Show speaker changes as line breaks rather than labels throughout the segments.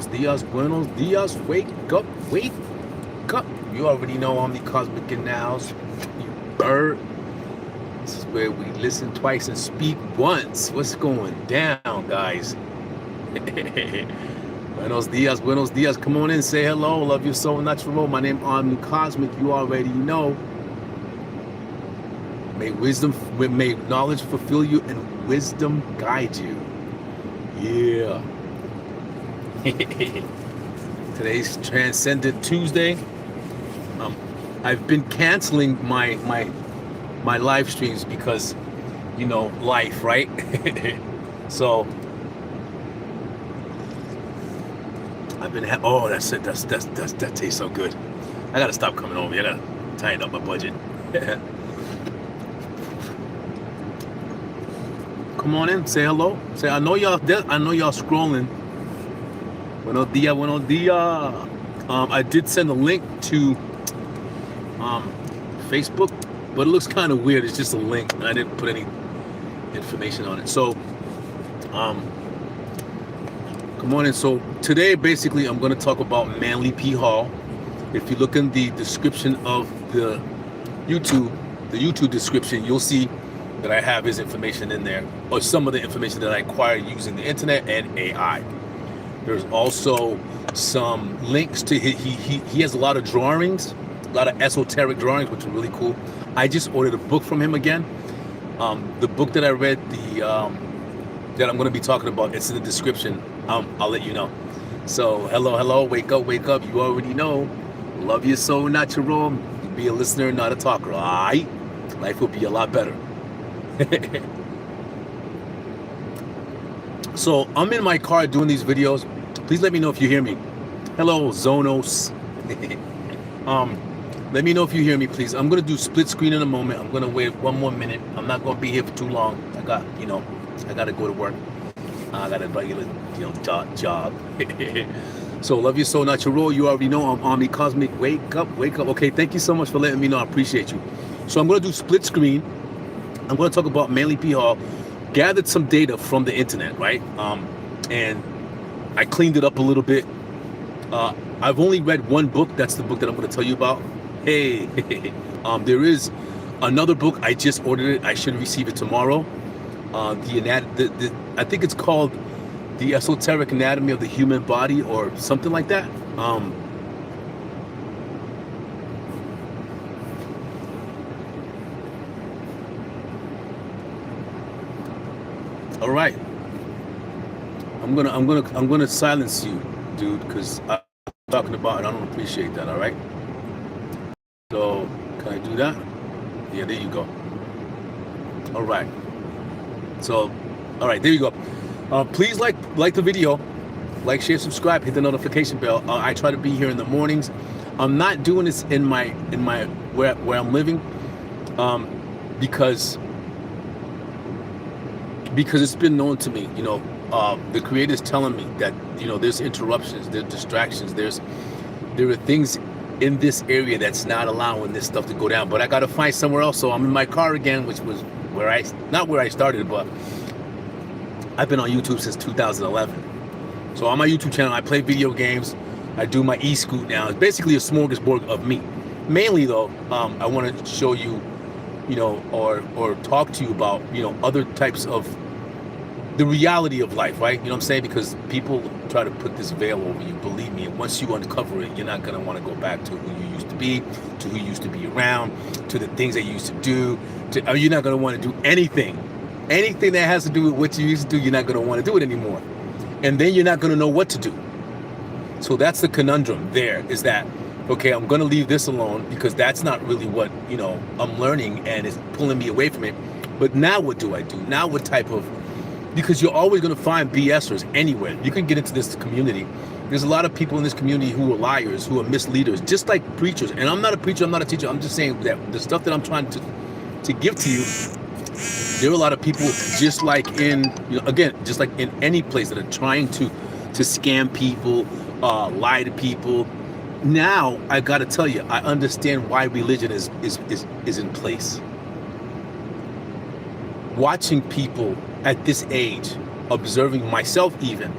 buenos dias, wake up, wake up. You already know I'm the Cosmic Canals, you bird. This is where we listen twice and speak once. What's going down, guys? Buenos dias. Come on in, say hello. Love you so natural. My name is Cosmic. You already know. May knowledge fulfill you and wisdom guide you. Yeah. Today's Transcendent Tuesday. I've been canceling my live streams because, you know, life, right? So I've been oh, that's it. That tastes so good. I gotta stop coming over. I gotta tighten up my budget. Come on in, say hello. Say I know y'all scrolling. Buenos dias. I did send a link to Facebook, but it looks kind of weird. It's just a link, and I didn't put any information on it. So, come on in. So today, basically, I'm going to talk about Manly P. Hall. If you look in the description of the YouTube description, you'll see that I have his information in there, or some of the information that I acquired using the internet and AI. There's also some links to he has a lot of drawings, a lot of esoteric drawings, which are really cool. I just ordered a book from him again. The book that I read, that I'm going to be talking about, it's in the description. I'll let you know. So hello, wake up. You already know. Love you so natural. Be a listener, not a talker. All right, life will be a lot better. So I'm in my car doing these videos. Please let me know if you hear me. Hello, Zonos. Let me know if you hear me, please. I'm gonna do split screen in a moment. I'm gonna wait 1 more minute. I'm not gonna be here for too long. I gotta go to work. I got a regular, job. So love you so natural. You already know I'm Omni Cosmic. Wake up. Okay, thank you so much for letting me know. I appreciate you. So I'm gonna do split screen. I'm gonna talk about Manly P. Hall. Gathered some data from the internet, right? And I cleaned it up a little bit. I've only read one book. That's the book that I'm going to tell you about. Hey, there is another book. I just ordered it. I should receive it tomorrow. I think it's called The Esoteric Anatomy of the Human Body or something like that. All right, I'm gonna silence you, dude, because I'm talking about it. I don't appreciate that. All right. So can I do that? Yeah, there you go. All right. So, all right, there you go. Please like the video, like, share, subscribe, hit the notification bell. I try to be here in the mornings. I'm not doing this in my where I'm living, because it's been known to me, the creator's telling me that, there's interruptions, there's distractions, there are things in this area that's not allowing this stuff to go down, but I got to find somewhere else. So I'm in my car again, which was not where I started, but I've been on YouTube since 2011. So on my YouTube channel, I play video games. I do my e-scoot now. It's basically a smorgasbord of me. Mainly though, I want to show you, or talk to you about, other types of the reality of life, right? You know what I'm saying? Because people try to put this veil over you. Believe me, once you uncover it, you're not going to want to go back to who you used to be, to who you used to be around, to the things that you used to do. You're not going to want to do anything that has to do with what you used to do. You're not going to want to do it anymore. And then you're not going to know what to do. So that's the conundrum there, is that, okay, I'm going to leave this alone because that's not really what, I'm learning, and it's pulling me away from it. But now what do I do? Now what type of, because you're always going to find BSers anywhere. You can get into this community. There's a lot of people in this community who are liars, who are misleaders, just like preachers. And I'm not a preacher, I'm not a teacher. I'm just saying that the stuff that I'm trying to give to you, there are a lot of people just like just like in any place that are trying to scam people, lie to people. Now I got to tell you, I understand why religion is in place. Watching people at this age, observing myself even,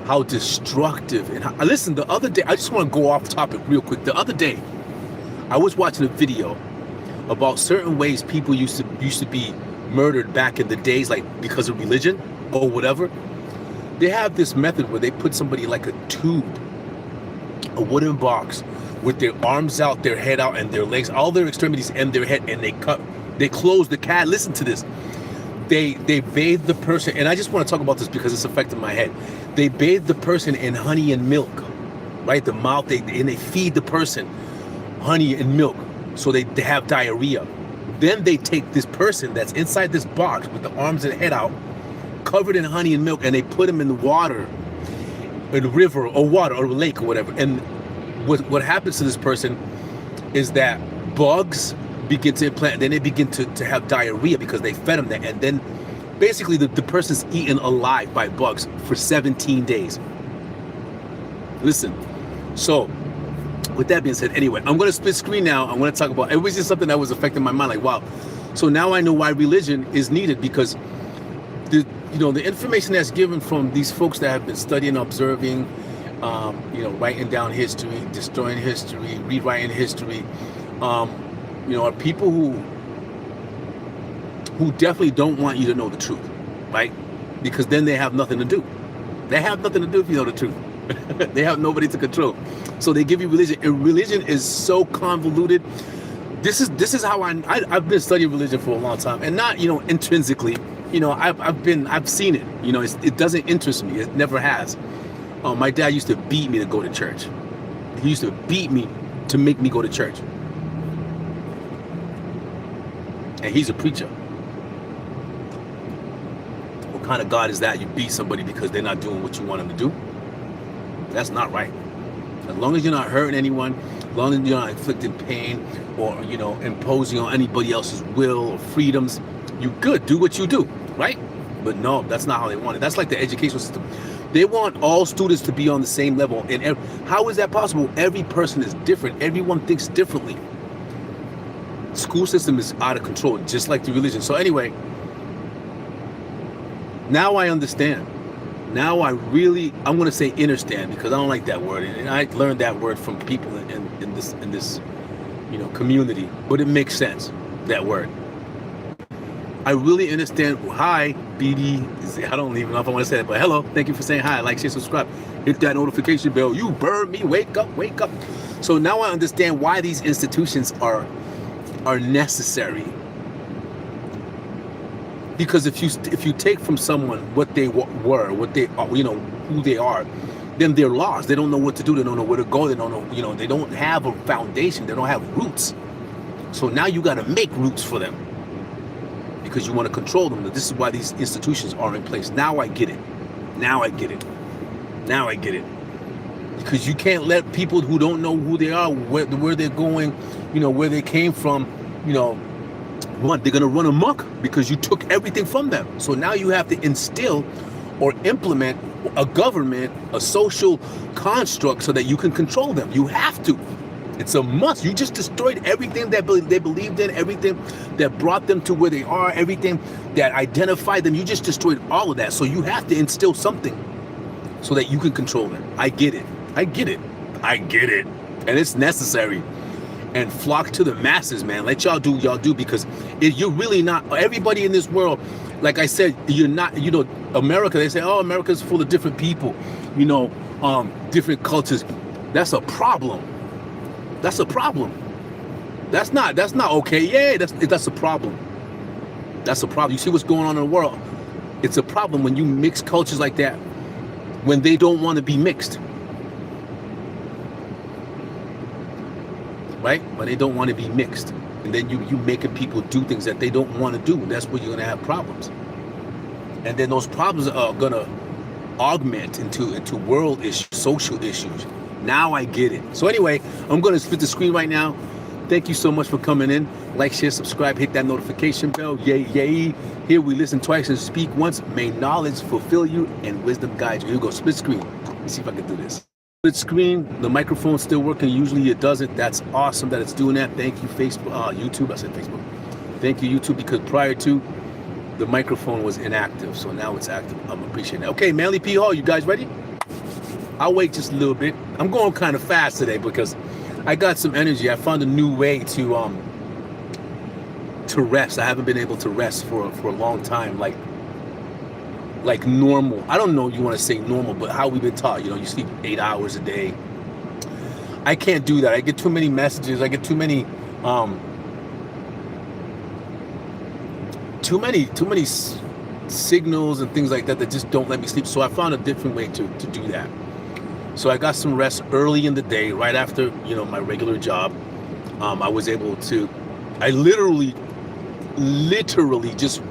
how destructive. And listen, the other day, I just want to go off topic real quick. The other day, I was watching a video about certain ways people used to be murdered back in the days, like because of religion or whatever. They have this method where they put somebody like a tube, a wooden box, with their arms out, their head out, and their legs, all their extremities and their head, and they close the cat. Listen to this. They bathe the person, and I just want to talk about this because it's affecting my head. They bathe the person in honey and milk, right? The mouth, and they feed the person honey and milk, so they have diarrhea. Then they take this person that's inside this box with the arms and head out, covered in honey and milk, and they put him in the water, in a river or water or a lake or whatever. And what happens to this person is that bugs begin to implant, and then they begin to have diarrhea because they fed them that. And then basically the person's eaten alive by bugs for 17 days. Listen, so with that being said, anyway, I'm going to split screen now. I'm going to talk about, it was just something that was affecting my mind, like, wow. So now I know why religion is needed, because the information that's given from these folks that have been studying, observing, writing down history, destroying history, rewriting history, are people who definitely don't want you to know the truth, right? Because then they have nothing to do. They have nothing to do if you know the truth. They have nobody to control. So they give you religion, and religion is so convoluted. This is how I've been studying religion for a long time, and not intrinsically. I've seen it. It doesn't interest me. It never has. My dad used to beat me to go to church. He used to beat me to make me go to church. And he's a preacher. What kind of God is that? You beat somebody because they're not doing what you want them to do? That's not right. As long as you're not hurting anyone, as long as you're not inflicting pain or, imposing on anybody else's will or freedoms, you good. Do what you do, right? But no, that's not how they want it. That's like the educational system. They want all students to be on the same level. And how is that possible? Every person is different. Everyone thinks differently. School system is out of control, just like the religion. So anyway, now I understand. Now I'm going to say understand, because I don't like that word. And I learned that word from people in this community. But it makes sense, that word. I really understand. Hi, BD. I don't even know if I want to say it, but hello. Thank you for saying hi. Like, share, subscribe. Hit that notification bell. You burn me. Wake up, wake up. So now I understand why these institutions are necessary. Because if you take from someone what they were, what they are, who they are, then they're lost. They don't know what to do. They don't know where to go. They don't know. They don't have a foundation. They don't have roots. So now you got to make roots for them, because you want to control them. This is why these institutions are in place. Now I get it. Now I get it. Now I get it. Because you can't let people who don't know who they are, where they're going, where they came from, they're going to run amok because you took everything from them. So now you have to instill or implement a government, a social construct, so that you can control them. You have to. It's a must. You just destroyed everything that they believed in, everything that brought them to where they are, everything that identified them. You just destroyed all of that. So you have to instill something so that you can control them. I get it. I get it. I get it. And it's necessary. And flock to the masses, man. Let y'all do y'all do, because you're really not, everybody in this world, like I said, you're not, America, they say, oh, America's full of different people, different cultures. That's a problem. That's a problem. That's not okay. Yeah, that's a problem. That's a problem. You see what's going on in the world? It's a problem when you mix cultures like that, when they don't want to be mixed. Right? But they don't want to be mixed. And then you making people do things that they don't want to do. That's where you're going to have problems. And then those problems are going to augment into world issues, social issues. Now I get it. So anyway, I'm going to split the screen right now. Thank you so much for coming in. Like, share, subscribe, hit that notification bell. Yay, yay. Here we listen twice and speak once. May knowledge fulfill you and wisdom guide you. Here we go. Split screen. Let's see if I can do this. Split screen. The microphone's still working. Usually it doesn't. That's awesome that it's doing that. Thank you, Facebook. YouTube. I said Facebook. Thank you, YouTube, because prior to, the microphone was inactive. So now it's active. I'm appreciating that. Okay, Manly P. Hall, you guys ready? I'll wait just a little bit. I'm going kind of fast today because I got some energy. I found a new way to rest. I haven't been able to rest for a long time, like normal. I don't know you want to say normal, but how we've been taught, you sleep 8 hours a day. I can't do that. I get too many messages. I get too many signals and things like that just don't let me sleep. So I found a different way to do that. So I got some rest early in the day, right after my regular job. I was able to. I literally just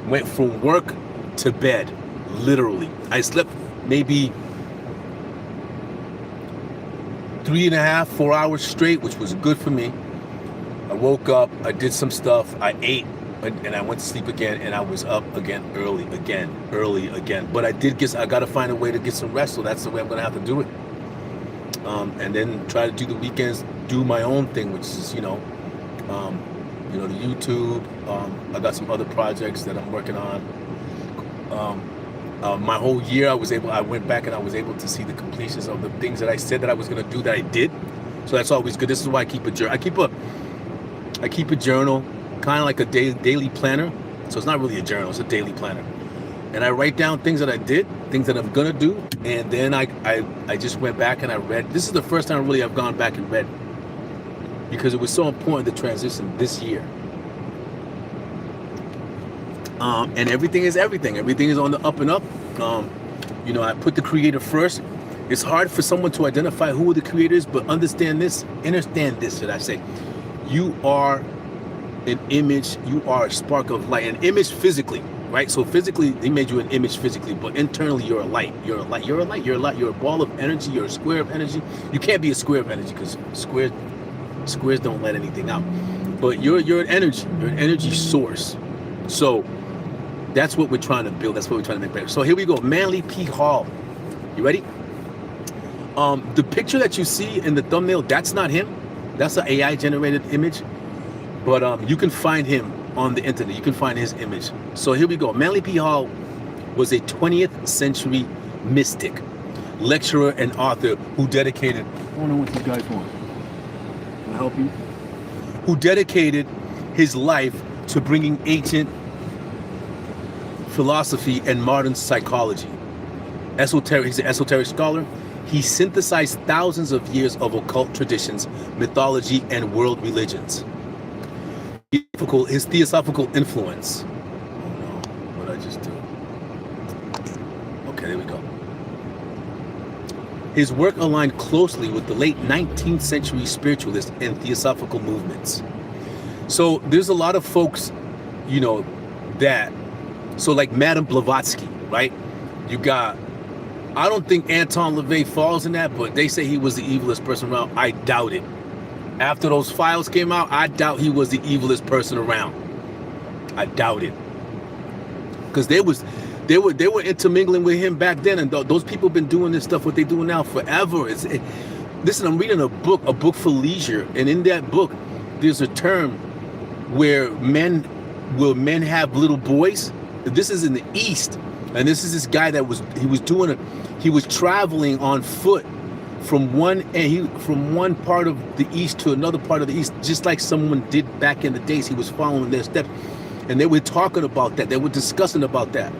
went from work to bed. Literally, I slept maybe 3.5, 4 hours straight, which was good for me. I woke up, I did some stuff, I ate, and I went to sleep again, and I was up again early again. But I got to find a way to get some rest, so that's the way I'm going to have to do it. And then try to do the weekends, do my own thing, which is, the YouTube. I got some other projects that I'm working on. My whole year, I went back and I was able to see the completions of the things that I said that I was going to do that I did. So that's always good. This is why I keep a journal. I keep a journal, kind of like a daily planner. So it's not really a journal, it's a daily planner. And I write down things that I did, things that I'm going to do. And then I just went back and I read. This is the first time really I've gone back and read, because it was so important, the transition this year. And everything is everything. Everything is on the up and up. I put the creator first. It's hard for someone to identify who the creator is, but understand this, should I say. You are an image, you are a spark of light, an image physically, right? So physically, they made you an image physically, but internally, you're a light. You're a light. You're a light. You're a light. You're a ball of energy. You're a square of energy. You can't be a square of energy because squares don't let anything out. But you're an energy. You're an energy source. So that's what we're trying to build. That's what we're trying to make better. So here we go. Manly P. Hall. You ready? The picture that you see in the thumbnail, that's not him. That's an AI generated image. But you can find him on the internet. You can find his image. So here we go. Manly P. Hall was a 20th century mystic, lecturer, and author who dedicated... I don't know what these guys want. Can I help you? Who dedicated his life to bringing ancient philosophy and modern psychology. He's an esoteric scholar. He synthesized thousands of years of occult traditions, mythology, and world religions. His Theosophical Influence. Oh no, what did I just do? Okay, there we go. His work aligned closely with the late 19th century spiritualist and theosophical movements. So there's a lot of folks, so like Madame Blavatsky, right? You got, I don't think Anton LaVey falls in that, but they say he was the evilest person around. I doubt it. After those files came out, I doubt he was the evilest person around. I doubt it. Because they were intermingling with him back then, and those people have been doing this stuff, what they're doing now, forever. Listen, I'm reading a book for leisure, and in that book, there's a term where men have little boys. This is in the East, and this is this guy that was traveling on foot from one part of the East to another part of the East, just like someone did back in the days. He was following their steps, and they were talking about that. They were discussing about that.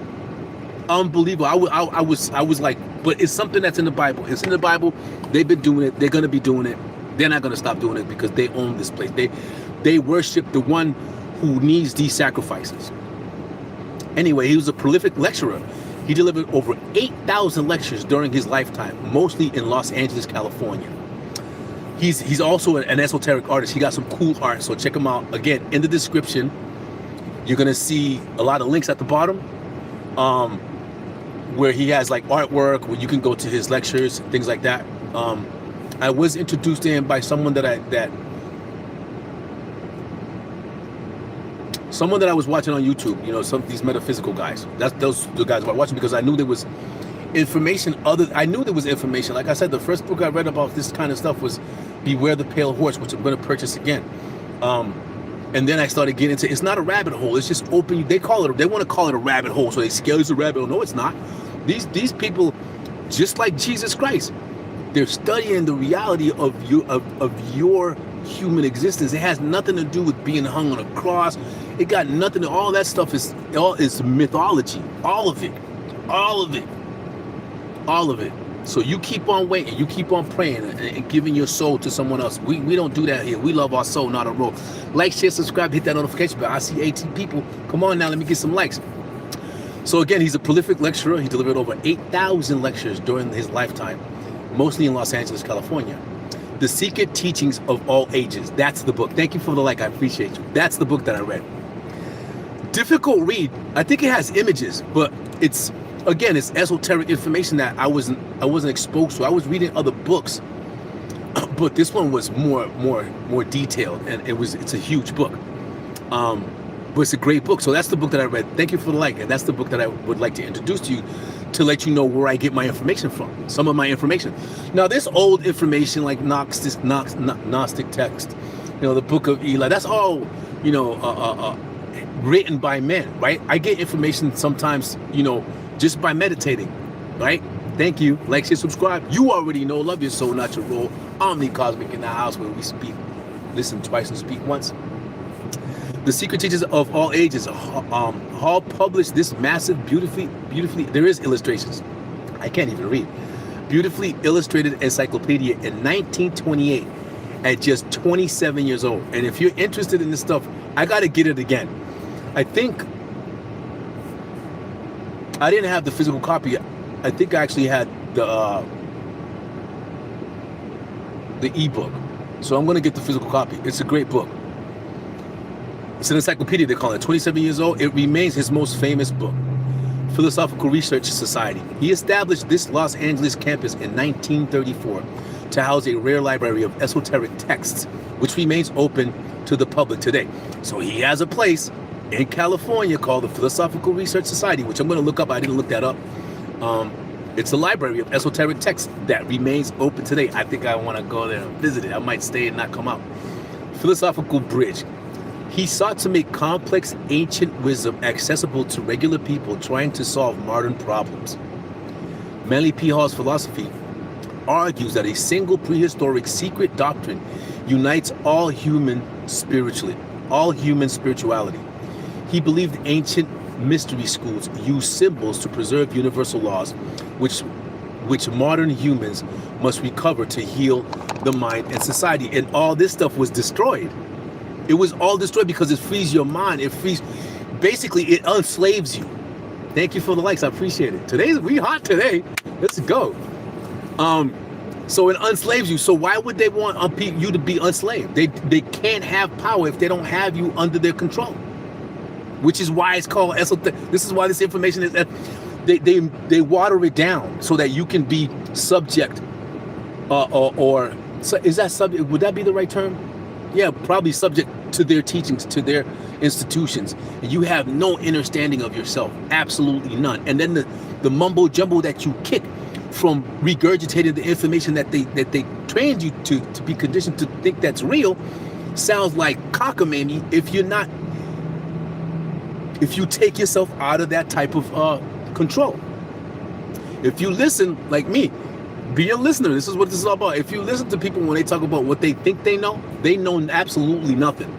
Unbelievable. I was like, but it's something that's in the Bible. It's in the Bible. They've been doing it. They're gonna be doing it. They're not gonna stop doing it because they own this place. They worship the one who needs these sacrifices. Anyway, he was a prolific lecturer. He delivered over 8,000 lectures during his lifetime, mostly in Los Angeles, California. He's also an esoteric artist. He got some cool art, so check him out. Again, in the description, you're gonna see a lot of links at the bottom, where he has like artwork, where you can go to his lectures, things like that. I was introduced to him by someone that I was watching on YouTube, some of these metaphysical guys. Those the guys I was watching because I knew there was information. I knew there was information. Like I said, the first book I read about this kind of stuff was Beware the Pale Horse, which I'm going to purchase again. And then I started getting into, it's not a rabbit hole. It's just open. They want to call it a rabbit hole, so they scare you. It's a rabbit hole. No, it's not. These people just like Jesus Christ. They're studying the reality of your human existence. It has nothing to do with being hung on a cross. It got nothing to, all that stuff is mythology. All of it. All of it. All of it. So you keep on waiting, you keep on praying and giving your soul to someone else. We don't do that here. We love our soul, not a role. Like, share, subscribe, hit that notification bell. I see 18 people. Come on now, let me get some likes. So again, he's a prolific lecturer. He delivered over 8,000 lectures during his lifetime, mostly in Los Angeles, California. The Secret Teachings of All Ages. That's the book. Thank you for the like. I appreciate you. That's the book that I read. Difficult read. I think it has images, but it's esoteric information that I wasn't exposed to. I was reading other books, but this one was more detailed, and it's a huge book. But it's a great book. So that's the book that I read. Thank you for the like, and that's the book that I would like to introduce to you, to let you know where I get my information from. Some of my information. Now, this old information like Gnostic text, the Book of Eli. That's all written by men, right? I get information sometimes, just by meditating, right? Thank you. Like, share, subscribe. You already know. Love your soul, not your role. Omni-cosmic in the house, where we speak, listen twice and speak once. The Secret Teachings of All Ages. Hall published this massive, beautifully, there is illustrations. I can't even read. Beautifully illustrated encyclopedia in 1928 at just 27 years old. And if you're interested in this stuff, I got to get it again. I think I didn't have the physical copy. I think I actually had the ebook. So I'm going to get the physical copy. It's a great book. It's an encyclopedia, they call it. 27 years old. It remains his most famous book. Philosophical Research Society. He established this Los Angeles campus in 1934 to house a rare library of esoteric texts, which remains open to the public today. So he has a place in California called the Philosophical Research Society, which I'm going to look up. I didn't look that up. It's a library of esoteric texts that remains open today. I think I want to go there and visit it. I might stay and not come out. Philosophical Bridge. He sought to make complex ancient wisdom accessible to regular people trying to solve modern problems. Manly P. Hall's philosophy argues that a single prehistoric secret doctrine unites all human spirituality. He believed ancient mystery schools used symbols to preserve universal laws, which modern humans must recover to heal the mind and society. And all this stuff was destroyed. It was all destroyed because it frees your mind. Basically, it unslaves you. Thank you for the likes. I appreciate it. We hot today. Let's go. So it unslaves you. So why would they want you to be enslaved? They can't have power if they don't have you under their control. Which is why it's called esoteric. This is why this information is. They water it down so that you can be subject, or is that subject? Would that be the right term? Yeah, probably subject to their teachings, to their institutions. And you have no understanding of yourself, absolutely none. And then the mumbo jumbo that you kick from regurgitating the information that they trained you to be conditioned to think that's real sounds like cockamamie if you take yourself out of that type of control. If you listen, like me, be a listener. This is what this is all about. If you listen to people when they talk about what they think they know absolutely nothing.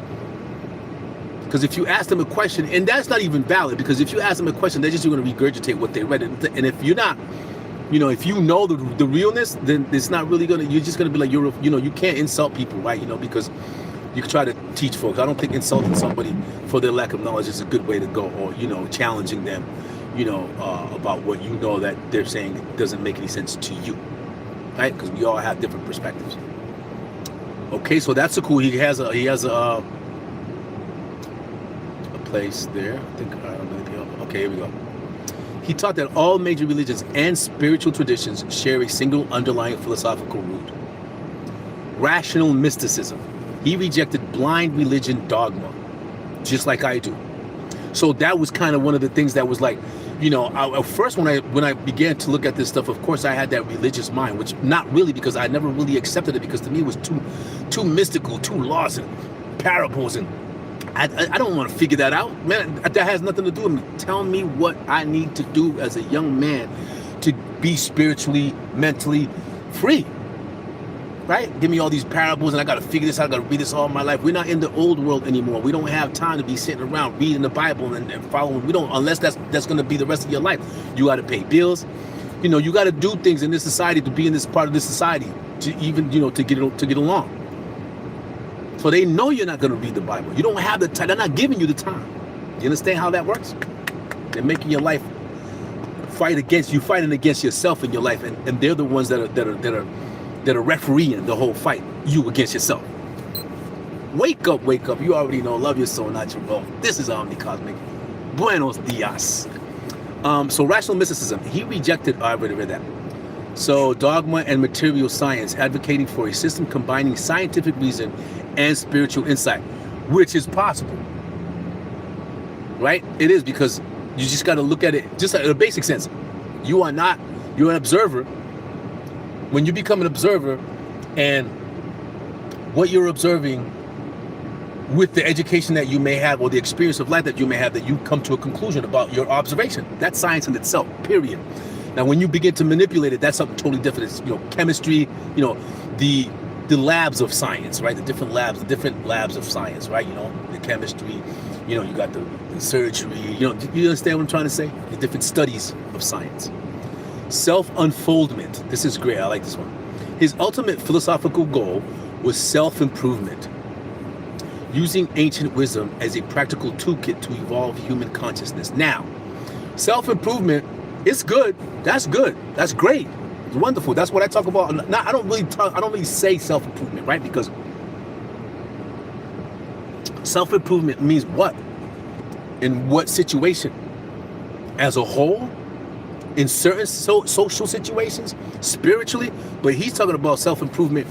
Because if you ask them a question, and that's not even valid, because if you ask them a question, they're just going to regurgitate what they read. And if you're not, if you know the realness, then it's not really going to, you're just going to be like, you can't insult people, right? Because you can try to teach folks. I don't think insulting somebody for their lack of knowledge is a good way to go, or, challenging them, about what that they're saying doesn't make any sense to you. Right, because we all have different perspectives. Okay, so that's cool. He has a place there. I think. Okay, here we go. He taught that all major religions and spiritual traditions share a single underlying philosophical root: rational mysticism. He rejected blind religion dogma, just like I do. So that was kind of one of the things that was like, first when I began to look at this stuff, of course I had that religious mind, which not really, because I never really accepted it, because to me it was too mystical, too lost, and parables, and I don't want to figure that out, man. That has nothing to do with me. Tell me what I need to do as a young man be spiritually, mentally free. Right? Give me all these parables and I got to figure this out. I got to read this all my life. We're not in the old world anymore. We don't have time to be sitting around reading the Bible and following. We don't, unless that's going to be the rest of your life. You got to pay bills. You know, you got to do things in this society to be in this part of this society to even, you know, to get along. So they know you're not going to read the Bible. You don't have the time. They're not giving you the time. You understand how that works? They're making your life fighting against yourself in your life. And they're the ones that are refereeing the whole fight, you against yourself. Wake up, wake up. You already know, love your soul, not your role. This is Omni Cosmic. Buenos dias. So rational mysticism, he rejected, I already read that. So dogma and material science, advocating for a system combining scientific reason and spiritual insight, which is possible. Right? It is, because you just got to look at it just in a basic sense. You're an observer. When you become an observer, and what you're observing with the education that you may have or the experience of life that you may have, that you come to a conclusion about your observation. That's science in itself, period. Now, when you begin to manipulate it, that's something totally different. It's, you know, chemistry, you know, the labs of science, right? The different labs of science, right? You know, the chemistry, you know, you got the surgery, you know, you understand what I'm trying to say? The different studies of science. Self-unfoldment. This is great. I like this one. His ultimate philosophical goal was self-improvement, using ancient wisdom as a practical toolkit to evolve human consciousness. Now, self-improvement is good. That's good. That's great. It's wonderful. That's what I talk about. Now, I don't really say self-improvement, right? Because self-improvement means what? In what situation? As a whole? In certain social situations, spiritually, but he's talking about self-improvement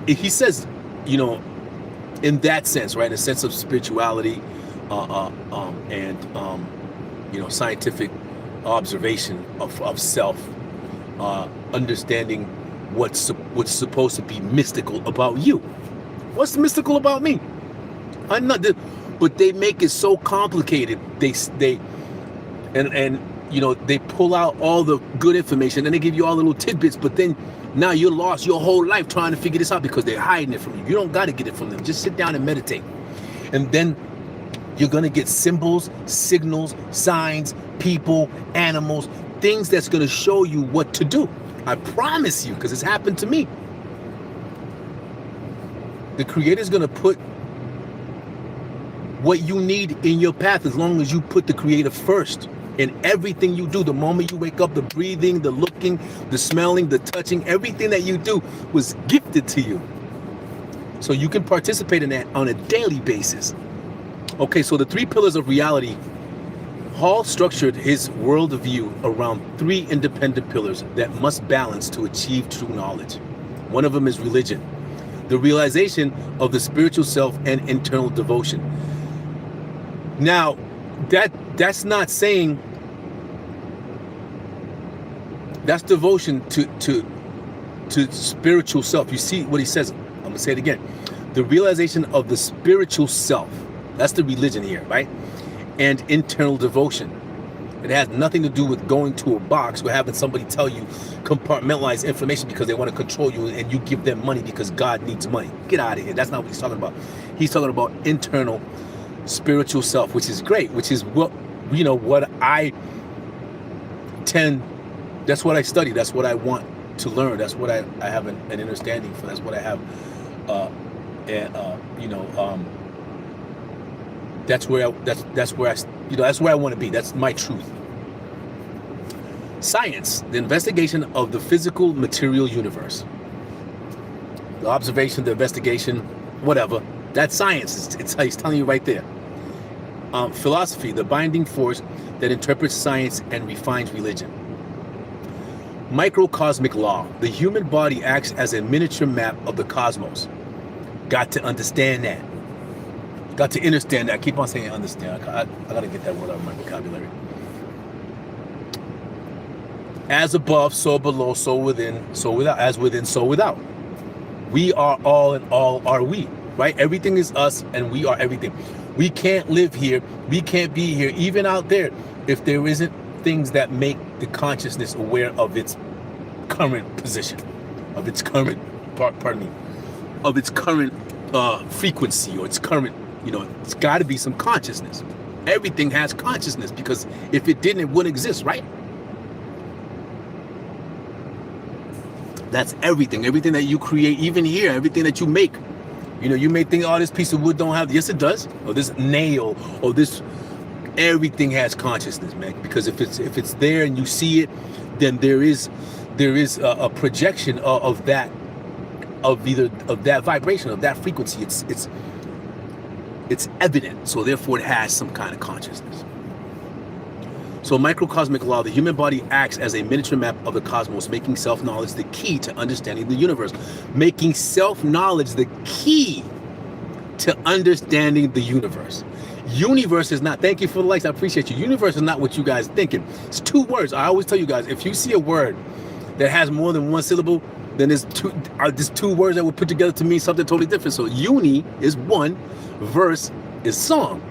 he says, you know, in that sense, right, a sense of spirituality, and you know, scientific observation of self, understanding what's supposed to be mystical about you. What's mystical about me? I'm not, but they make it so complicated. And you know, they pull out all the good information and they give you all the little tidbits, but then now you're lost your whole life trying to figure this out because they're hiding it from you. You don't got to get it from them. Just sit down and meditate. And then you're going to get symbols, signals, signs, people, animals, things that's going to show you what to do. I promise you, because it's happened to me. The Creator's going to put what you need in your path as long as you put the Creator first. In everything you do, the moment you wake up, the breathing, the looking, the smelling, the touching, everything that you do was gifted to you. So you can participate in that on a daily basis. Okay, so the 3 pillars of reality, Hall structured his worldview around 3 independent pillars that must balance to achieve true knowledge. One of them is religion, the realization of the spiritual self and internal devotion. Now, that's not saying that's devotion to spiritual self. You see what he says? I'm gonna say it again. The realization of the spiritual self. That's the religion here, right? And internal devotion. It has nothing to do with going to a box or having somebody tell you compartmentalize information because they want to control you and you give them money because God needs money. Get out of here. That's not what he's talking about. He's talking about internal spiritual self, which is great, which is what, you know, what I that's what I study. That's what I want to learn. That's what I have an understanding for. That's what I have, you know, that's where I want to be. That's my truth. Science, the investigation of the physical material universe. The observation, the investigation, whatever. That's science. He's telling you right there. Philosophy, the binding force that interprets science and refines religion. Microcosmic law, the human body acts as a miniature map of the cosmos. Got to understand that. Got to understand that. I keep on saying understand. I got to get that word out of my vocabulary. As above, so below, so within, so without. As within, so without. We are all and all are we. Right? Everything is us and we are everything. We can't live here. We can't be here. Even out there, if there isn't things that make the consciousness aware of its current position, of its current, of its current frequency, or its current, it's got to be some consciousness. Everything has consciousness, because if it didn't, it wouldn't exist, right? That's everything that you create, even here, everything that you make. You may think, oh, this piece of wood don't have, yes it does, or this nail, or this, everything has consciousness, man. Because if it's there and you see it, then there is a projection of that, of that vibration, of that frequency. It's evident, so therefore it has some kind of consciousness. So microcosmic law, the human body acts as a miniature map of the cosmos, making self-knowledge the key to understanding the universe. Making self-knowledge the key to understanding the universe. Universe is not, thank you for the likes, I appreciate you. Universe is not what you guys thinking. It's two words. I always tell you guys, if you see a word that has more than one syllable, then there's two words that were put together to mean something totally different. So uni is one, verse is song.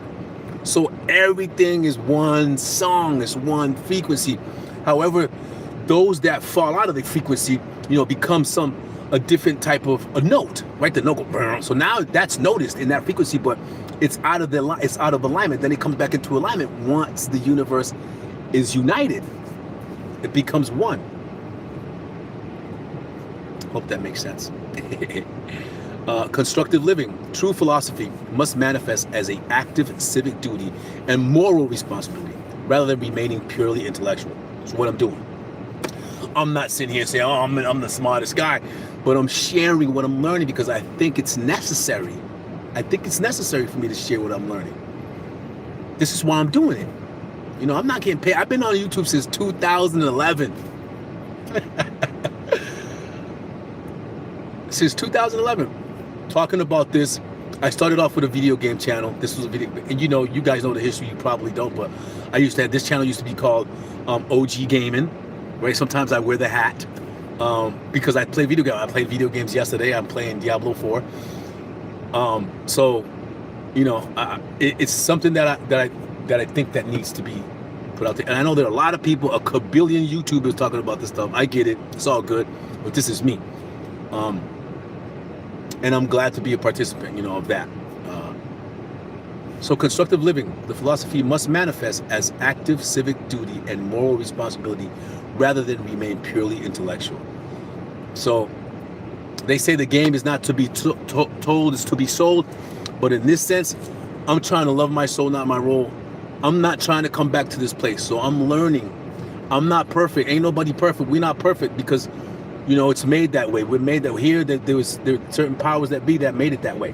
So everything is one song, it's one frequency. However, those that fall out of the frequency, become a different type of a note, right? The note goes, so now that's noticed in that frequency, but it's out of alignment. Then it comes back into alignment once the universe is united. It becomes one. Hope that makes sense. Constructive living, true philosophy must manifest as an active civic duty and moral responsibility, rather than remaining purely intellectual. So what I'm doing, I'm not sitting here saying, oh, I'm the smartest guy, but I'm sharing what I'm learning because I think it's necessary. I think it's necessary for me to share what I'm learning. This is why I'm doing it. I'm not getting paid. I've been on YouTube since 2011. Since 2011. Talking about this. I started off with a video game channel. This was a video, and you guys know the history, you probably don't, but this channel used to be called OG Gaming, right? Sometimes I wear the hat because I play video games. I played video games yesterday. I'm playing Diablo 4. So it's something that I think that needs to be put out there. And I know there are a lot of people, a kabillion YouTubers talking about this stuff. I get it. It's all good, but this is me. And I'm glad to be a participant, of that. So constructive living, the philosophy must manifest as active civic duty and moral responsibility, rather than remain purely intellectual. So they say the game is not to be told, it's to be sold. But in this sense, I'm trying to love my soul, not my role. I'm not trying to come back to this place. So I'm learning. I'm not perfect. Ain't nobody perfect. We're not perfect because it's made that way. We're made that way. Here, there are certain powers that be that made it that way.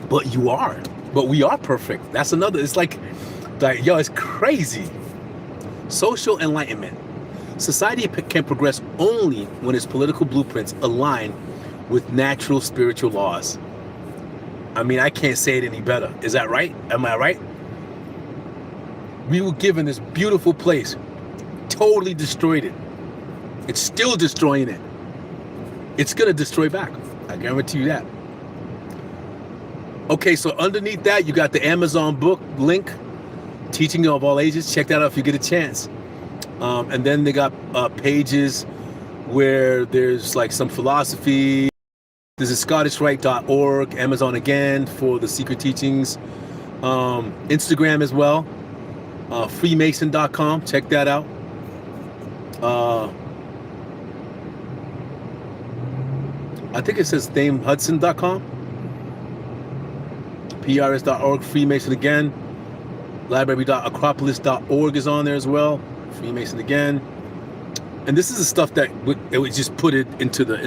But we are perfect. That's another. It's like, yo, it's crazy. Social enlightenment. Society can progress only when its political blueprints align with natural spiritual laws. I mean, I can't say it any better. Is that right? Am I right? We were given this beautiful place, totally destroyed it. It's still destroying it. It's going to destroy back. I guarantee you that. Okay, so underneath that, you got the Amazon book link, Teaching of All Ages. Check that out if you get a chance. And then they got pages where there's like some philosophy. There's a ScottishRite.org, Amazon again for the secret teachings. Instagram as well. Freemason.com. Check that out. I think it says ThameHudson.com. PRS.org, Freemason again. Library.acropolis.org is on there as well. Freemason again. And this is the stuff that it would just put it into the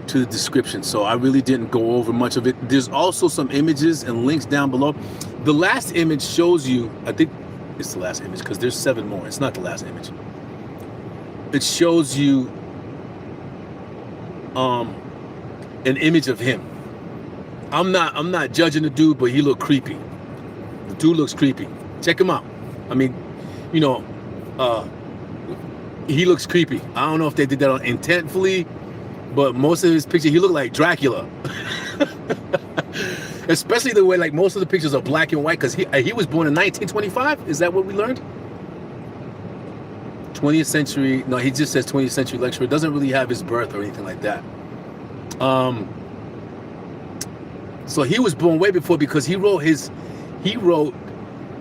description. So I really didn't go over much of it. There's also some images and links down below. The last image shows you, I think it's the last image because there's 7 more. It's not the last image. It shows you an image of him. I'm not judging the dude, but he looked creepy. The dude looks creepy. Check him out. I mean, he looks creepy. I don't know if they did that intentfully, but most of his picture, he looked like Dracula. Especially the way like most of the pictures are black and white, because he was born in 1925. Is that what we learned? 20th century. No, he just says 20th century lecturer. It doesn't really have his birth or anything like that. So he was born way before, because he wrote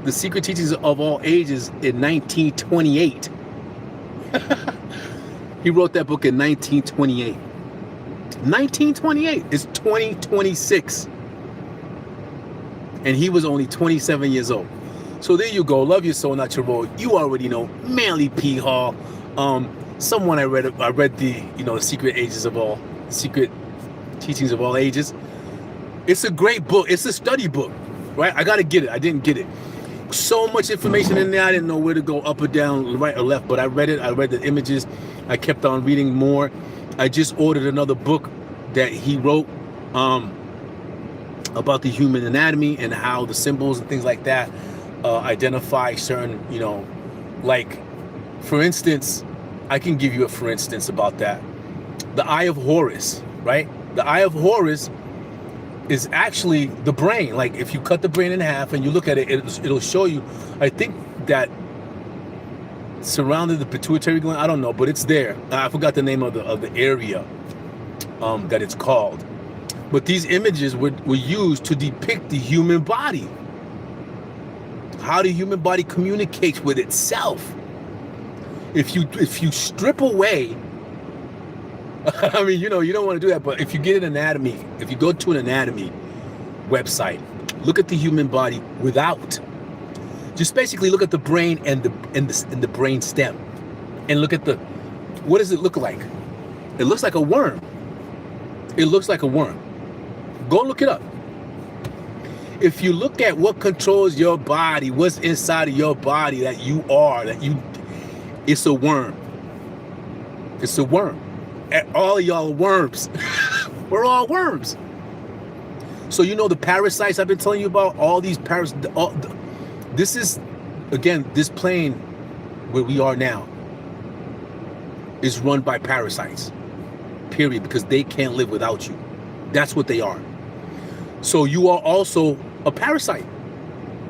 The Secret Teachings of All Ages in 1928. He wrote that book in 1928. 1928 is 2026. And he was only 27 years old. So there you go. Love your soul, not your role. You already know. Manly P. Hall. Someone I read the, The Secret Teachings of All Ages. It's a great book. It's a study book, right? I got to get it. I didn't get it. So much information in there. I didn't know where to go, up or down, right or left, but I read it. I read the images. I kept on reading more. I just ordered another book that he wrote about the human anatomy and how the symbols and things like that identify certain, like, for instance, I can give you a for instance about that. The Eye of Horus, right? The Eye of Horus is actually the brain. Like, if you cut the brain in half and you look at it, it'll show you, I think, that surrounding the pituitary gland. I don't know, but it's there. I forgot the name of the area that it's called. But these images were used to depict the human body. How the human body communicates with itself. If you strip away, I mean, you don't want to do that, but if you get an anatomy, if you go to an anatomy website, look at the human body without. Just basically look at the brain and the brain stem, and look at what does it look like? It looks like a worm. It looks like a worm. Go look it up. If you look at what controls your body, what's inside of your body that you are, it's a worm. It's a worm. All of y'all are worms. We're all worms. So the parasites I've been telling you about, all these parasites, this is, again, this plane where we are now is run by parasites, period, because they can't live without you. That's what they are. So you are also a parasite.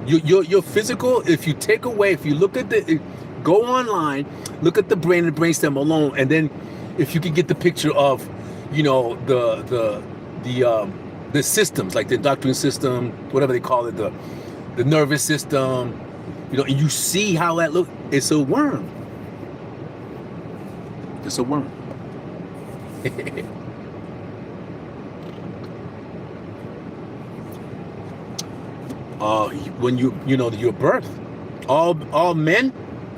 Your physical, if you take away, if you look at go online, look at the brain and the brainstem alone, and then if you can get the picture of, the systems, like the endocrine system, whatever they call it, the nervous system, and you see how that looks. It's a worm. It's a worm. When your birth, all men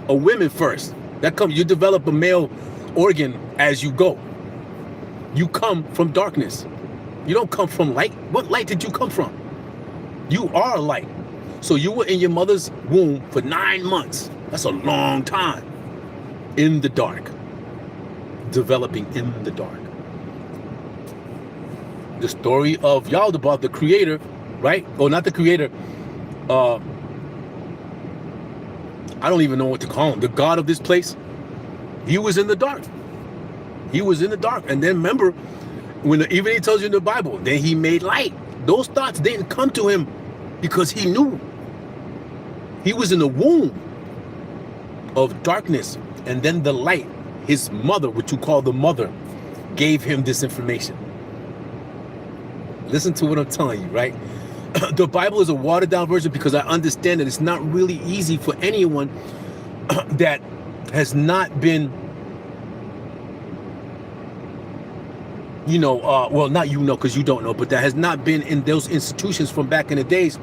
or women first. You develop a male organ as you go. You come from darkness. You don't come from light. What light did you come from? You are light. So you were in your mother's womb for 9 months. That's a long time. In the dark. Developing in the dark. The story of Yaldabaoth, the creator, right? Oh, not the creator. I don't even know what to call him. The god of this place. He was in the dark. He was in the dark. And then remember, even he tells you in the Bible, then he made light. Those thoughts didn't come to him because he knew. He was in the womb of darkness. And then the light, his mother, what you call the mother, gave him this information. Listen to what I'm telling you, right? The Bible is a watered down version because I understand that it's not really easy for anyone that has not been, well, not because you don't know, but that has not been in those institutions from back in the days,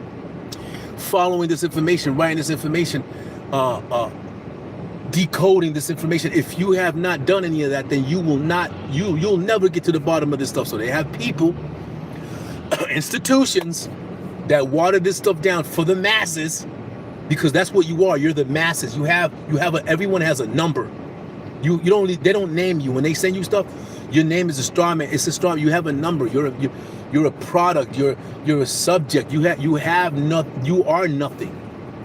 following this information, writing this information, decoding this information. If you have not done any of that, then you'll never get to the bottom of this stuff. So they have people, institutions that water this stuff down for the masses, because that's what you are. You're the masses. Everyone has a number. They don't name you when they send you stuff. Your name is a straw man. It's a straw. You have a number. You're a product. You're a subject. You are nothing.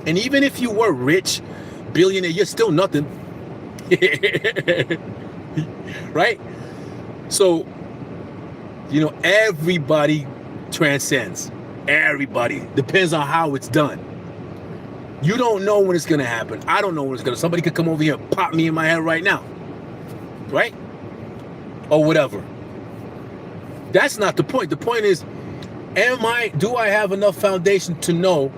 And even if you were rich, billionaire, you're still nothing. Right? So, everybody transcends. Everybody. Depends on how it's done. You don't know when it's going to happen. I don't know when it's going to. Somebody could come over here and pop me in my head right now. Right? Or whatever. That's not the point. The point is, do I have enough foundation to know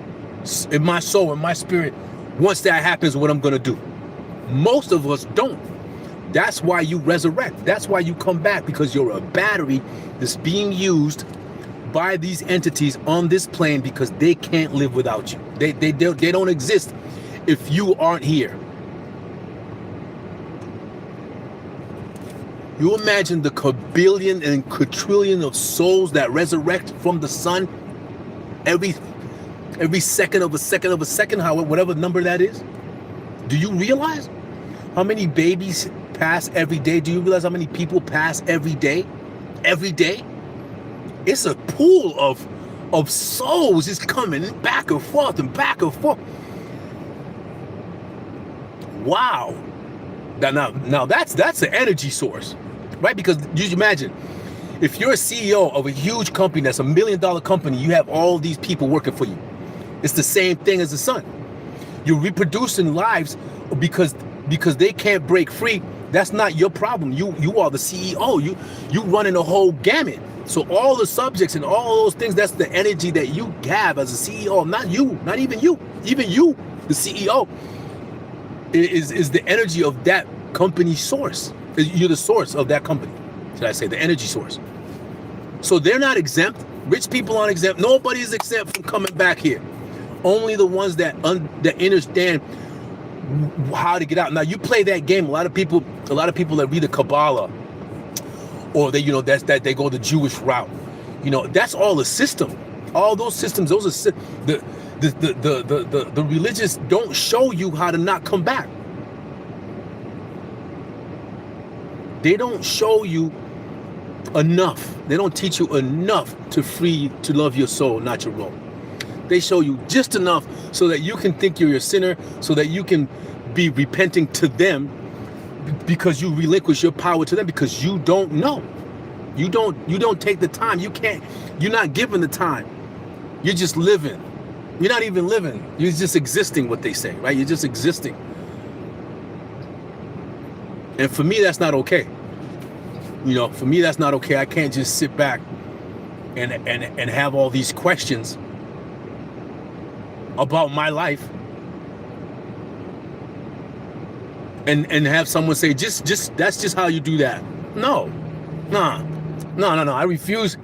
in my soul, in my spirit, once that happens, what I'm going to do? Most of us don't. That's why you resurrect. That's why you come back, because you're a battery that's being used by these entities on this plane, because they can't live without you. They don't exist if you aren't here. You imagine the kabillion and quadrillion of souls that resurrect from the sun every second of a second of a second, whatever number that is. Do you realize how many babies pass every day? Do you realize how many people pass every day? Every day? It's a pool of souls is coming back and forth and back and forth. Wow. Now that's an energy source, right? Because you imagine, if you're a CEO of a huge company that's $1 million company, you have all these people working for you. It's the same thing as the sun. You're reproducing lives because they can't break free. That's not your problem. You are the CEO. You running a whole gamut. So all the subjects and all those things, that's the energy that you have as a CEO. Not you, not even you. Even you, the CEO, is the energy of that company source. You're the source of that company. Should I say the energy source? So they're not exempt. Rich people aren't exempt. Nobody is exempt from coming back here. Only the ones that understand how to get out. Now you play that game. A lot of people that read the Kabbalah, or they they go the Jewish route. That's all a system. All those systems. Those are the religious don't show you how to not come back. They don't show you enough. They don't teach you enough to love your soul, not your role. They show you just enough so that you can think you're a sinner, so that you can be repenting to them, because you relinquish your power to them, because you don't know. You don't take the time. You're not given the time. You're just living. You're not even living. You're just existing, what they say, right? You're just existing. And for me, that's not okay. For me, that's not okay. I can't just sit back and have all these questions about my life and have someone say, just that's just how you do that. No. I refuse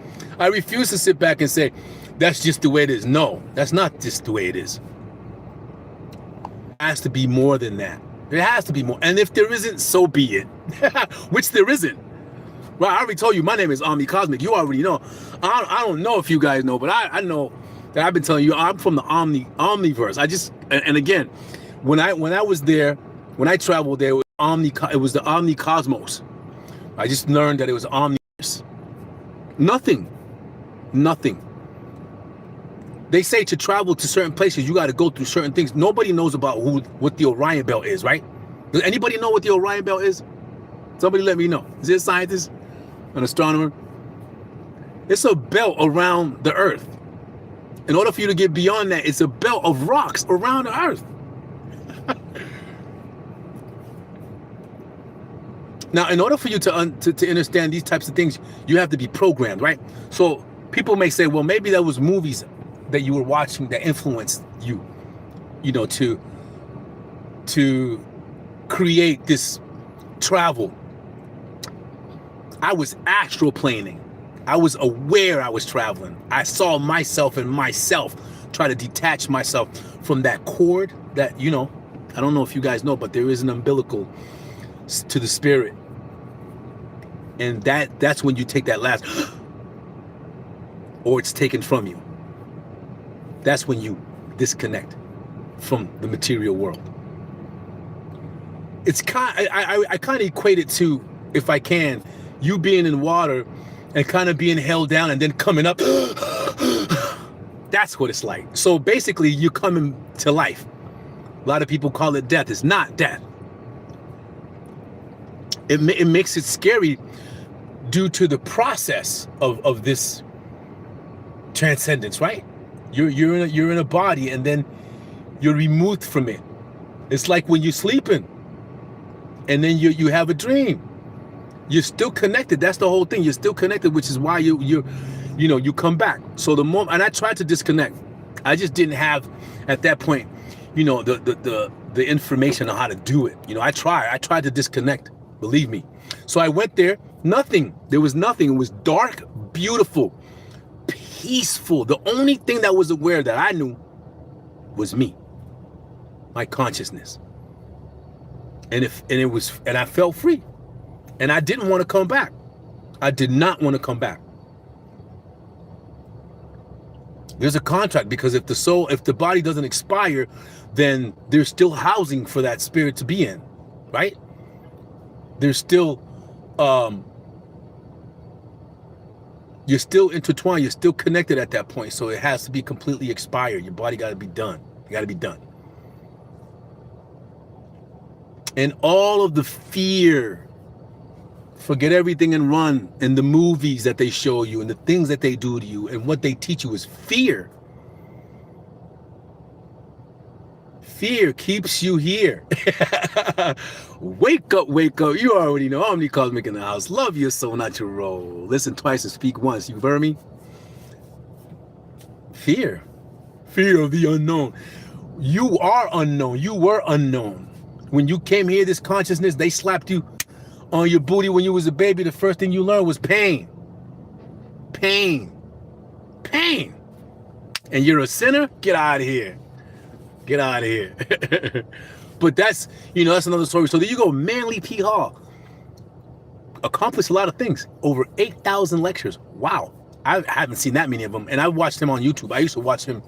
to sit back and say that's just the way it is. No, that's not just the way it is. It has to be more than that. There has to be more. And if there isn't, so be it. Which there isn't. Well, I already told you my name is Omni Cosmic. You already know. I don't know if you guys know, but I know that I've been telling you I'm from the Omniverse. And again, when I was there, when I traveled there, it was the Omni Cosmos. I just learned that it was Omniverse. Nothing. They say to travel to certain places, you got to go through certain things. Nobody knows about what the Orion Belt is, right? Does anybody know what the Orion Belt is? Somebody let me know. Is it a scientist? An astronomer? It's a belt around the Earth. In order for you to get beyond that, it's a belt of rocks around the Earth. Now, in order for you to understand these types of things, you have to be programmed, right? So people may say, well, maybe that was movies that you were watching that influenced you, to create this travel. I was astral planing. I was aware I was traveling. I saw myself and myself try to detach myself from that cord that, I don't know if you guys know, but there is an umbilical to the spirit. And that's when you take that last, or it's taken from you. That's when you disconnect from the material world. It's I kind of equate it to, if I can, you being in water and kind of being held down and then coming up. That's what it's like. So basically, you're coming to life. A lot of people call it death. It's not death. It makes it scary due to the process of this transcendence, right? You're in a body, and then you're removed from it. It's like when you're sleeping, and then you have a dream. You're still connected. That's the whole thing. You're still connected, which is why you come back. So the moment, and I tried to disconnect. I just didn't have at that point, the information on how to do it. I tried to disconnect. Believe me. So I went there. Nothing. There was nothing. It was dark, beautiful, peaceful. The only thing that was aware that I knew was me, my consciousness. And I felt free. And I didn't want to come back. I did not want to come back. There's a contract, because if the body doesn't expire, then there's still housing for that spirit to be in, right? There's still, you're still intertwined, you're still connected at that point. So it has to be completely expired. Your body got to be done. You got to be done. And all of the fear, forget everything and run, and the movies that they show you and the things that they do to you and what they teach you is fear. Fear keeps you here. Wake up, wake up. You already know. Omni Cosmic in the house. Love your soul, not your role. Listen twice and speak once. You heard me? Fear. Fear of the unknown. You are unknown. You were unknown. When you came here, this consciousness, they slapped you on your booty when you was a baby. The first thing you learned was pain. Pain. Pain. And you're a sinner? Get out of here. Get out of here. But that's, that's another story. So there you go. Manly P. Hall accomplished a lot of things. Over 8,000 lectures. Wow. I haven't seen that many of them. And I watched him on YouTube. I used to watch him.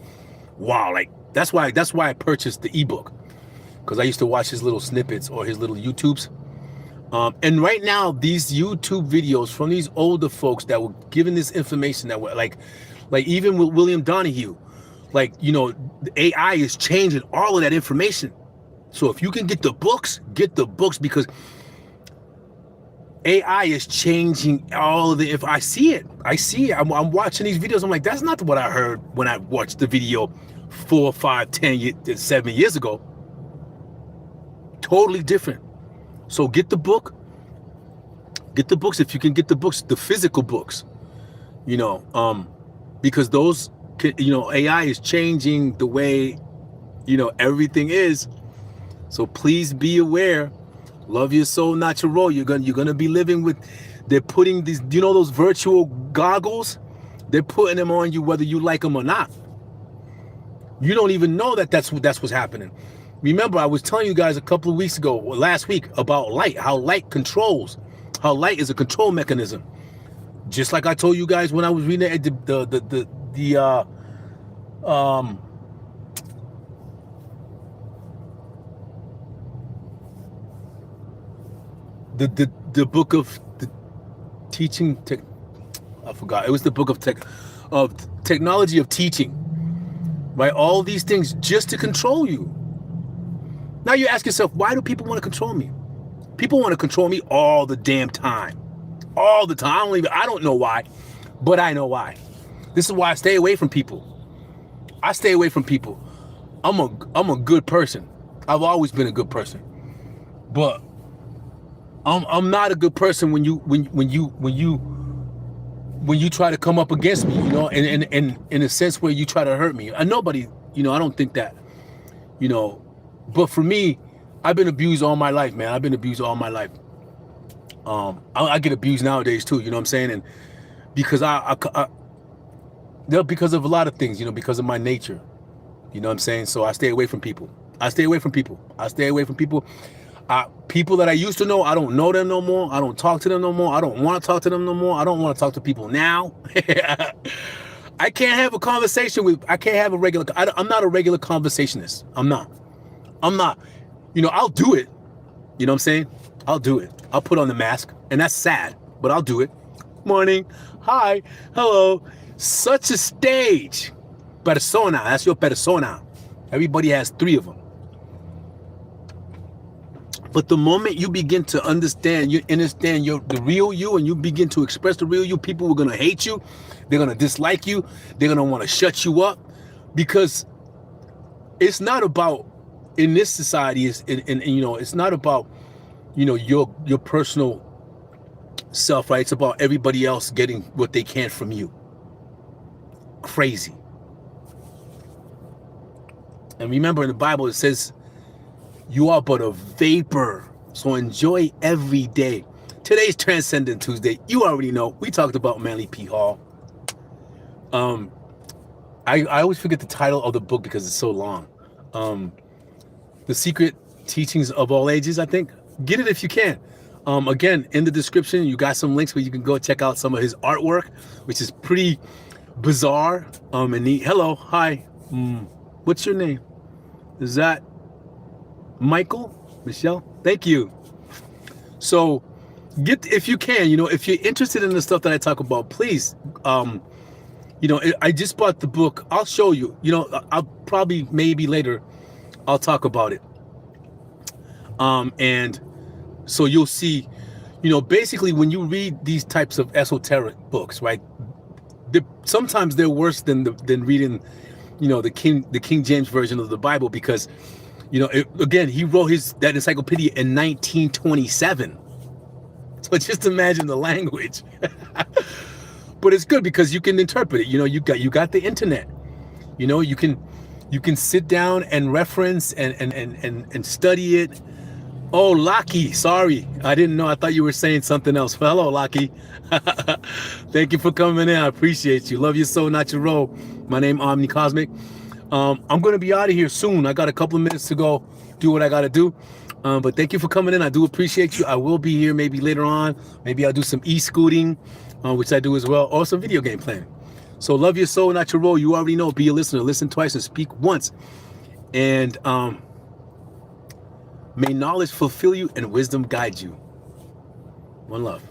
Wow. Like, that's why I purchased the ebook. Because I used to watch his little snippets or his little YouTubes. And right now, these YouTube videos from these older folks that were given this information, that were like even with William Donahue, the AI is changing all of that information. So if you can get the books, because AI is changing all of the, if I see it. I'm watching these videos. I'm like, that's not what I heard when I watched the video 4, 5, 10, 7 years ago. Totally different. So get the book. Get the books if you can get the books, the physical books. Because those, AI is changing the way, everything is. So please be aware. Love your soul, not your role. You're gonna be living with. They're putting these, those virtual goggles. They're putting them on you whether you like them or not. You don't even know that's what's happening. Remember, I was telling you guys a couple of weeks ago, last week, about light, how light controls, how light is a control mechanism. Just like I told you guys when I was reading the book of the teaching. I forgot. It was the book of technology of teaching. Right, all these things just to control you. Now you ask yourself, why do people want to control me? People want to control me all the damn time. All the time. I don't know why, but I know why. This is why I stay away from people. I stay away from people. I'm a good person. I've always been a good person. But I'm not a good person when you try to come up against me, and in a sense where you try to hurt me. And nobody, I don't think that, but for me, I've been abused all my life, man. I've been abused all my life. I get abused nowadays too, you know what I'm saying? And because because of a lot of things, because of my nature, you know what I'm saying? So I stay away from people. People that I used to know, I don't know them no more. I don't talk to them no more. I don't want to talk to them no more. I don't want to talk to people now. I can't have a conversation I'm not a regular conversationist. I'm not. I'll do it. You know what I'm saying? I'll do it. I'll put on the mask, and that's sad, but I'll do it. Morning. Hi. Hello. Such a stage. Persona. That's your persona. Everybody has 3 of them. But the moment you begin to understand the real you, and you begin to express the real you, people are going to hate you. They're going to dislike you. They're going to want to shut you up. because it's not about, in this society, it's not about, your personal self, right? It's about everybody else getting what they can from you. Crazy. And remember, in the Bible, it says, you are but a vapor. So enjoy every day. Today's Transcendent Tuesday. You already know. We talked about Manly P. Hall. I always forget the title of the book because it's so long. The Secret Teachings of All Ages, I think. Get it if you can. Again, in the description, you got some links where you can go check out some of his artwork, which is pretty bizarre and neat. Hello, hi. What's your name? Is that Michael? Michelle? Thank you. So if you can, if you're interested in the stuff that I talk about, please, I just bought the book. I'll show you, I'll probably, maybe later, I'll talk about it. And so you'll see, basically when you read these types of esoteric books, right? Sometimes they're worse than reading, the King James version of the Bible, because, again, he wrote that encyclopedia in 1927. So just imagine the language. But it's good because you can interpret it. You got the internet. You can sit down and reference and study it. Oh, Laki, sorry, I didn't know. I thought you were saying something else. Well, hello, Laki. Thank you for coming in. I appreciate you. Love your soul, not your role. My name Omni Cosmic. I'm going to be out of here soon. I got a couple of minutes to go do what I got to do. But thank you for coming in. I do appreciate you. I will be here maybe later on. Maybe I'll do some e-scooting, which I do as well, or some video game playing. So love your soul, not your role. You already know. Be a listener. Listen twice and speak once. And may knowledge fulfill you and wisdom guide you. One love.